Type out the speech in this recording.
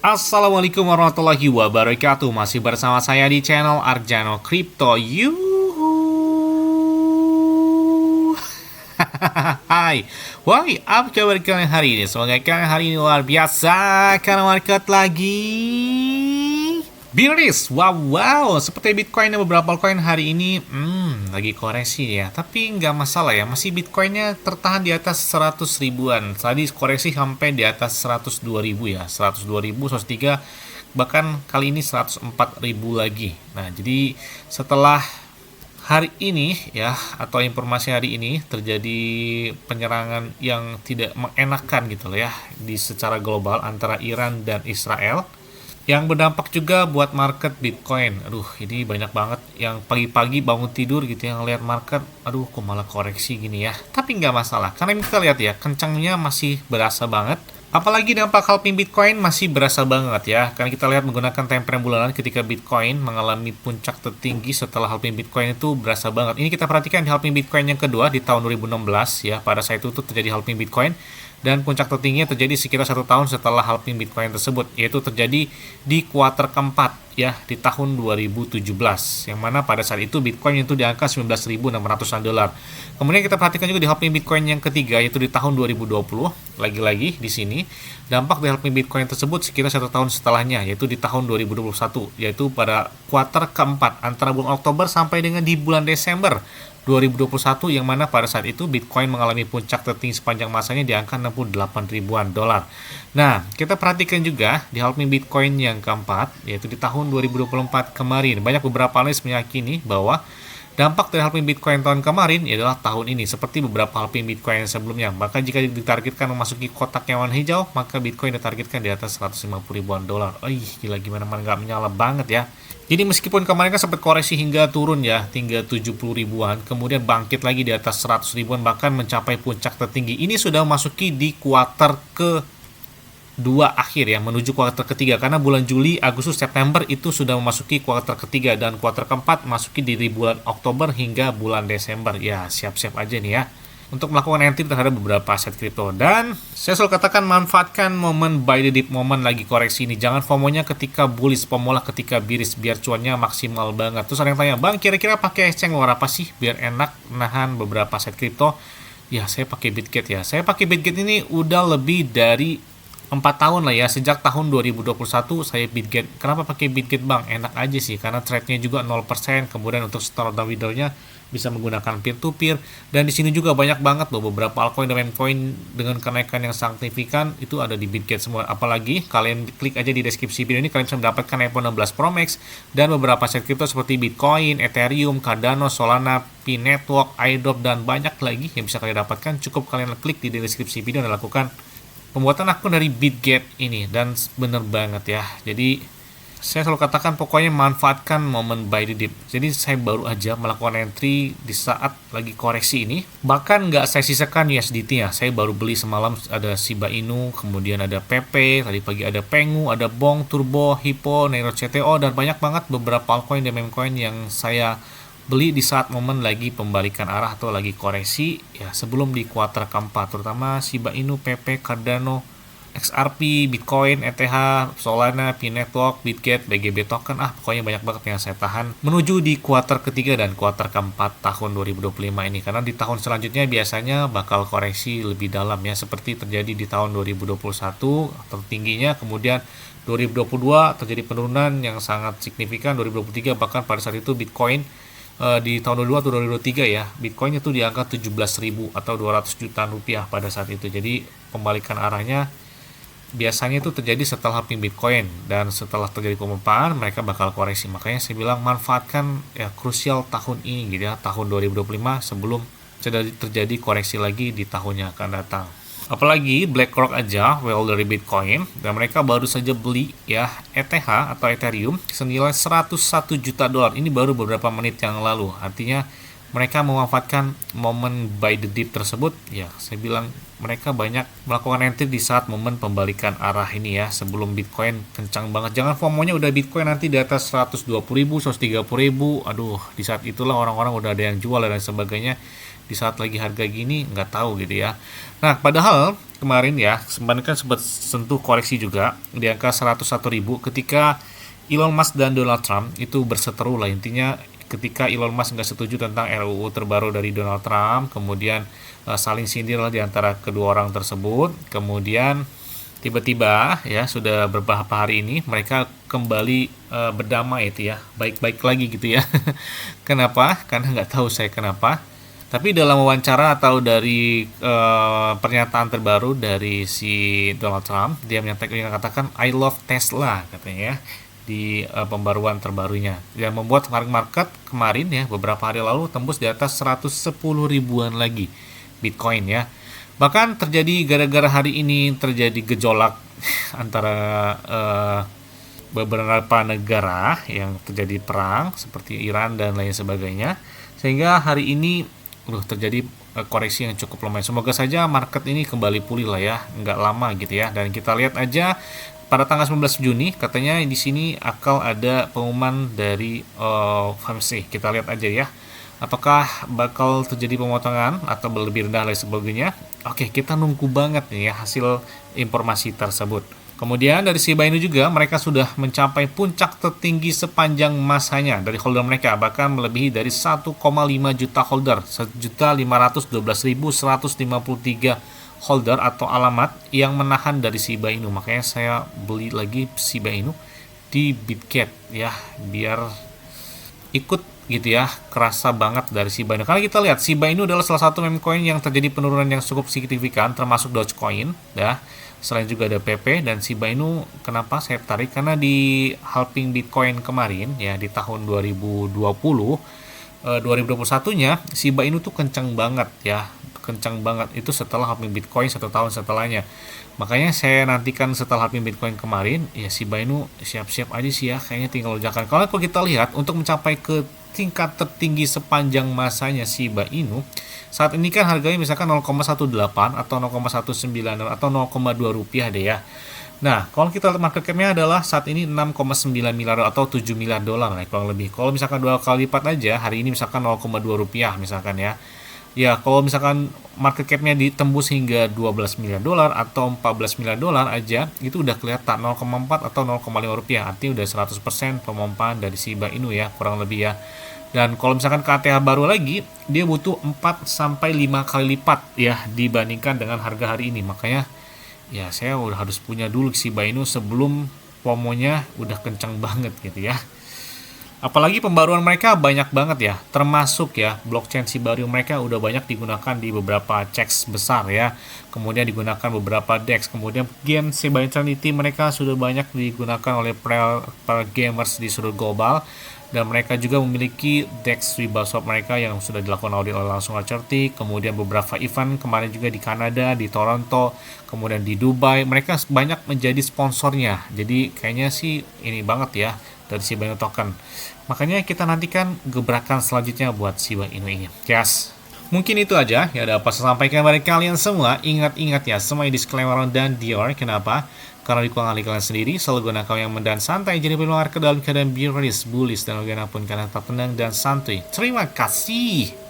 Assalamualaikum warahmatullahi wabarakatuh. Masih bersama saya di channel Arjano Crypto. Yuhu. Hai. Why up kabar kalian hari ini? Semoga kalian hari ini luar biasa karena market lagi bearish. Wow. Seperti Bitcoin dan beberapa altcoin hari ini lagi koreksi ya. Tapi nggak masalah ya. Masih Bitcoinnya tertahan di atas 100 ribuan. Tadi koreksi sampai di atas 102 ribu ya. 102 ribu, 103. Bahkan kali ini 104 ribu lagi. Nah, jadi setelah hari ini ya, atau informasi hari ini terjadi penyerangan yang tidak mengenakan gitu loh ya di secara global antara Iran dan Israel, yang berdampak juga buat market Bitcoin. Aduh, ini banyak banget yang pagi-pagi bangun tidur gitu yang lihat market, aduh kok malah koreksi gini ya. Tapi nggak masalah, karena kita lihat ya, kencangnya masih berasa banget. Apalagi dampak halving Bitcoin masih berasa banget ya. Karena kita lihat menggunakan time frame bulanan ketika Bitcoin mengalami puncak tertinggi setelah halving Bitcoin itu berasa banget. Ini kita perhatikan di halving Bitcoin yang kedua di tahun 2016 ya. Pada saat itu tuh terjadi halving Bitcoin. Dan puncak tertingginya terjadi sekitar 1 tahun setelah halving Bitcoin tersebut, yaitu terjadi di kuartal keempat ya di tahun 2017, yang mana pada saat itu Bitcoin itu di angka 19.600-an dolar. Kemudian kita perhatikan juga di halving Bitcoin yang ketiga, yaitu di tahun 2020. Lagi-lagi di sini dampak dari halving Bitcoin tersebut sekitar 1 tahun setelahnya, yaitu di tahun 2021, yaitu pada kuartal keempat antara bulan Oktober sampai dengan di bulan Desember 2021, yang mana pada saat itu Bitcoin mengalami puncak tertinggi sepanjang masanya di angka 68 ribuan dolar. Nah, kita perhatikan juga di halving Bitcoin yang keempat, yaitu di tahun 2024 kemarin. Banyak beberapa analis meyakini bahwa dampak dari halving Bitcoin tahun kemarin adalah tahun ini, seperti beberapa halving Bitcoin sebelumnya. Bahkan jika ditargetkan memasuki kotak yang warna hijau, maka Bitcoin ditargetkan di atas 150 ribuan dolar. Gila, gimana nggak menyala banget ya. Jadi meskipun kemarin kan sempat koreksi hingga turun ya, hingga 70 ribuan, kemudian bangkit lagi di atas 100 ribuan, bahkan mencapai puncak tertinggi. Ini sudah memasuki di kuartal kedua akhir ya, menuju kuartal ketiga, karena bulan Juli, Agustus, September itu sudah memasuki kuartal ketiga, dan kuartal keempat masuki di bulan Oktober hingga bulan Desember. Ya, siap-siap aja nih ya untuk melakukan entry terhadap beberapa aset kripto. Dan saya selalu katakan, manfaatkan momen buy the dip, momen lagi koreksi ini. Jangan FOMO-nya ketika bullish, FOMO lah ketika bearish, biar cuannya maksimal banget. Terus ada yang tanya, Bang, kira-kira pakai exchange luar apa sih biar enak nahan beberapa aset kripto? Ya, saya pakai Bitget ya. Saya pakai Bitget ini udah lebih dari 4 tahun lah ya, sejak tahun 2021 saya Bitget. Kenapa pakai Bitget, Bang? Enak aja sih, karena trade-nya juga 0%, kemudian untuk store dan withdrawal-nya bisa menggunakan peer-to-peer, dan di sini juga banyak banget loh beberapa altcoin dan memecoin dengan kenaikan yang signifikan itu ada di Bitget semua. Apalagi kalian klik aja di deskripsi video ini, kalian bisa mendapatkan iPhone 16 Pro Max dan beberapa aset kripto seperti Bitcoin, Ethereum, Cardano, Solana, Pi Network, iDrop, dan banyak lagi yang bisa kalian dapatkan. Cukup kalian klik di deskripsi video dan lakukan pembuatan akun dari Bitget ini, dan bener banget ya. Jadi saya selalu katakan, pokoknya manfaatkan momen buy the dip. Jadi saya baru aja melakukan entry di saat lagi koreksi ini. Bahkan nggak saya sisakan USDT ya. Saya baru beli semalam, ada Shiba Inu, kemudian ada PP, tadi pagi ada Pengu, ada Bong, Turbo, Hippo, Nero CTO, dan banyak banget beberapa altcoin dan meme coin yang saya beli di saat momen lagi pembalikan arah atau lagi koreksi ya, sebelum di kuartal keempat, terutama Shiba Inu, PP, Cardano, XRP, Bitcoin, ETH, Solana, Pi Network, Bitget, BGB token, pokoknya banyak banget yang saya tahan menuju di kuartal ketiga dan kuartal keempat tahun 2025 ini, karena di tahun selanjutnya biasanya bakal koreksi lebih dalam ya, seperti terjadi di tahun 2021 tertingginya, kemudian 2022 terjadi penurunan yang sangat signifikan, 2023 bahkan pada saat itu Bitcoin di tahun 2022 atau 2023 ya, Bitcoin itu di angka 17.000 atau 200 jutaan rupiah pada saat itu. Jadi pembalikan arahnya biasanya itu terjadi setelah halving Bitcoin, dan setelah terjadi pembukaan mereka bakal koreksi. Makanya saya bilang manfaatkan ya, krusial tahun ini gitu ya, tahun 2025 sebelum terjadi koreksi lagi di tahun yang akan datang. Apalagi BlackRock aja well dari Bitcoin, dan mereka baru saja beli ya ETH atau Ethereum senilai 101 juta dolar. Ini baru beberapa menit yang lalu. Artinya mereka memanfaatkan momen buy the dip tersebut ya. Saya bilang mereka banyak melakukan entry di saat momen pembalikan arah ini ya, sebelum Bitcoin kencang banget. Jangan FOMO-nya udah Bitcoin nanti di atas 120.000, 130.000, aduh di saat itulah orang-orang udah ada yang jual dan sebagainya. di saat lagi harga gini nggak tahu gitu ya. Nah, padahal kemarin ya sempat sentuh koreksi juga di angka 101.000 ketika Elon Musk dan Donald Trump itu berseteru lah, intinya ketika Elon Musk nggak setuju tentang RUU terbaru dari Donald Trump, kemudian saling sindir lah di antara kedua orang tersebut. Kemudian tiba-tiba ya sudah beberapa hari ini mereka kembali berdamai itu ya, baik-baik lagi gitu ya. Kenapa? Karena nggak tahu saya kenapa. Tapi dalam wawancara atau dari pernyataan terbaru dari si Donald Trump, dia mengatakan I love Tesla katanya ya, di pembaruan terbarunya, yang membuat market kemarin ya beberapa hari lalu tembus di atas 110 ribuan lagi Bitcoin ya. Bahkan terjadi gara-gara hari ini terjadi gejolak antara beberapa negara yang terjadi perang seperti Iran dan lain sebagainya, sehingga hari ini terjadi koreksi yang cukup lumayan. Semoga saja market ini kembali pulih lah ya, nggak lama gitu ya. Dan kita lihat aja pada tanggal 19 Juni katanya di sini akan ada pengumuman dari FOMC. Kita lihat aja ya, apakah bakal terjadi pemotongan atau lebih rendah dan sebagainya. Oke, kita nunggu banget nih ya hasil informasi tersebut. Kemudian dari Shiba Inu juga mereka sudah mencapai puncak tertinggi sepanjang masanya dari holder mereka, bahkan melebihi dari 1,5 juta holder, 1.512.153 holder atau alamat yang menahan dari Shiba Inu. Makanya saya beli lagi Shiba Inu di Bitget ya, biar ikut gitu ya, kerasa banget dari Shiba Inu. Karena kita lihat Shiba Inu adalah salah satu meme coin yang terjadi penurunan yang cukup signifikan, termasuk Dogecoin ya. Selain juga ada PP dan Shiba Inu. Kenapa saya tertarik? Karena di halving Bitcoin kemarin ya di tahun 2021-nya Shiba Inu tuh kencang banget ya, kencang banget itu setelah halving Bitcoin 1 tahun setelahnya. Makanya saya nantikan setelah halving Bitcoin kemarin ya Shiba Inu siap-siap aja sih ya, kayaknya tinggal lonjakan. Kalau kita lihat untuk mencapai ke tingkat tertinggi sepanjang masanya Shiba Inu saat ini kan harganya misalkan 0,18 atau 0,19 atau 0,2 rupiah deh ya. Nah, kalau kita lihat market cap-nya adalah saat ini 6,9 miliar atau 7 miliar dolar nah, kurang lebih. Kalau misalkan 2 kali lipat aja, hari ini misalkan 0,2 rupiah misalkan ya. Ya, kalau misalkan market cap-nya ditembus hingga 12 miliar dolar atau 14 miliar dolar aja, itu udah kelihatan 0,4 atau 0,5 rupiah. Artinya udah 100% pemompaan dari Shiba Inu ya, kurang lebih ya. Dan kalau misalkan KTH baru lagi, dia butuh 4 sampai 5 kali lipat ya dibandingkan dengan harga hari ini. Makanya ya saya udah harus punya dulu Shiba Inu sebelum FOMO-nya udah kencang banget gitu ya. Apalagi pembaruan mereka banyak banget ya, termasuk ya blockchain Shiba Inu mereka udah banyak digunakan di beberapa checks besar ya. Kemudian digunakan beberapa DEX, kemudian game Shiba Eternity mereka sudah banyak digunakan oleh para gamers di seluruh global. Dan mereka juga memiliki DEX Rebaswap mereka yang sudah dilakukan audit oleh langsung Certik. Kemudian beberapa event kemarin juga di Kanada, di Toronto, kemudian di Dubai. Mereka banyak menjadi sponsornya. Jadi kayaknya sih ini banget ya dari Shiba Inu token. Makanya kita nantikan gebrakan selanjutnya buat Shiba Inu ini. Yes. Mungkin itu aja ya ada apa saya sampaikan kepada kalian semua. Ingat-ingat ya, semua disclaimer dan Dior. Kenapa? Karena di keuangan kalian sendiri selalu gunakan yang mendan santai, jadi peluang ke dalam keadaan bearish, bullish, dan bagaimanapun kalian tetap tenang dan santuy. Terima kasih.